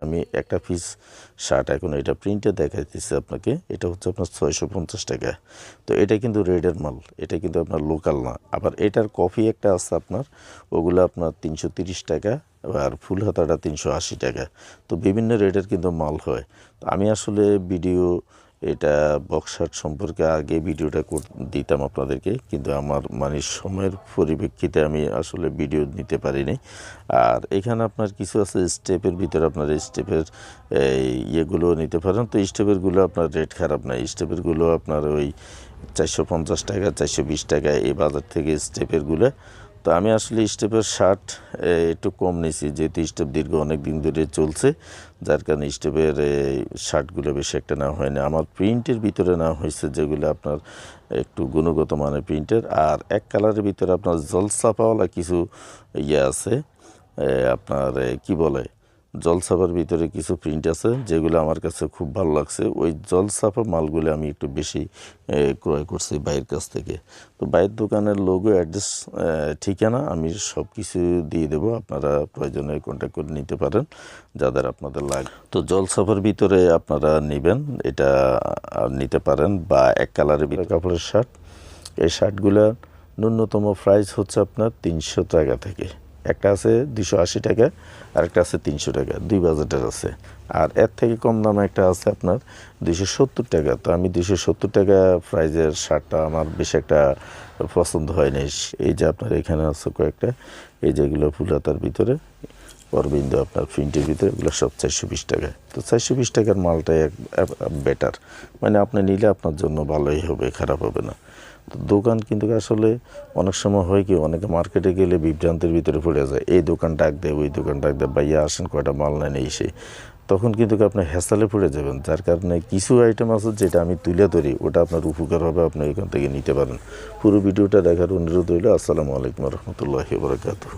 আমি একটা piece shirt এখন এটা প্রিন্টে দেখাইতেছি আপনাকে। এটা হচ্ছে আপনার 650 টাকা। তো এটা কিন্তু রেডের মাল, এটা কিন্তু আপনার লোকাল না। আবার এটার কপি একটা আছে আপনার, ওগুলো আপনার 330 টাকা, আর ফুল হাতাটা 380 টাকা। তো বিভিন্ন রেটের কিন্তু মাল হয়। তো আমি আসলে ভিডিও এটা বক্স শার্ট সম্পর্কে আগে ভিডিওটা দিতাম আপনাদেরকে, কিন্তু আমার মানে সময়ের পরিপ্রেক্ষিতে আমি আসলে ভিডিও নিতে পারিনি। আর এখানে আপনার কিছু আছে স্টেপের ভিতরে, আপনার স্টেপের ইয়েগুলো নিতে পারেন। তো স্টেপেরগুলো আপনার রেট খারাপ না, স্টেপেরগুলো আপনার ওই 450 টাকা 420 টাকা এই বাজার থেকে স্টেপেরগুলো। তো আমি আসলে স্টেপের শার্ট একটু কম নিয়েছি, যেহেতু স্টেপ দীর্ঘ অনেক দিন ধরে চলছে, যার কারণে স্টেপের শার্টগুলো বেশি একটা নেওয়া হয়নি। আমার প্রিন্টের ভিতরে নেওয়া হয়েছে যেগুলো আপনার একটু গুণগত মানের প্রিন্টের। আর এক কালারের ভিতরে আপনার জলছাপাওয়ালা কিছু ইয়ে আছে, আপনার কি বলে, জলছাপার ভিতরে কিছু প্রিন্ট আছে যেগুলো আমার কাছে খুব ভালো লাগছে। ওই জলছাপা মালগুলো আমি একটু বেশি ক্রয় করছি বাইরের কাছ থেকে। তো বাইরের দোকানের লোগো, অ্যাড্রেস, ঠিকানা আমি সব কিছু দিয়ে দেবো, আপনারা প্রয়োজনে কন্ট্যাক্ট করে নিতে পারেন যাদের আপনাদের লাগে। তো জলছাপার ভিতরে আপনারা নেবেন, এটা নিতে পারেন। বা এক কালারের ভিতরে কাপড়ের শার্ট, এই শার্টগুলো ন্যূনতম প্রাইস হচ্ছে আপনার 300 টাকা থেকে। একটা আছে 280 টাকা, আর একটা আছে 300 টাকা, দুই বাজেটের আছে। আর এর থেকে কম দামে একটা আছে আপনার 270 টাকা। তো আমি 270 টাকা প্রাইজের শার্টটা আমার বেশ একটা পছন্দ হয়নি। এই যে আপনার এখানে আছে কয়েকটা, এই যেগুলো ফুলাতার ভিতরে অরবিন্দ আপনার প্রিন্টের ভিতরে, এগুলো সব 420 টাকা। তো 420 টাকার মালটাই বেটার, মানে আপনি নিলে আপনার জন্য ভালোই হবে, খারাপ হবে না। তো দোকান কিন্তু আসলে অনেক সময় হয় কি, অনেকে মার্কেটে গেলে বিভ্রান্তের ভিতরে পড়ে যায়, এই দোকান ডাক দেয়, ওই দোকান ডাক দেয়, ভাইয়া আসেন কয়টা মাল নেন এই সেই, তখন কিন্তু আপনি হ্যাসালে পড়ে যাবেন। যার কারণে কিছু আইটেম আছে যেটা আমি তুলে ধরি, ওটা আপনার উপকার হবে, আপনি এখান থেকে নিতে পারেন। পুরো ভিডিওটা দেখার অনুরোধ রইল। আসসালামু আলাইকুম রহমতুল্লাহি ওয়া বারাকাতুহু।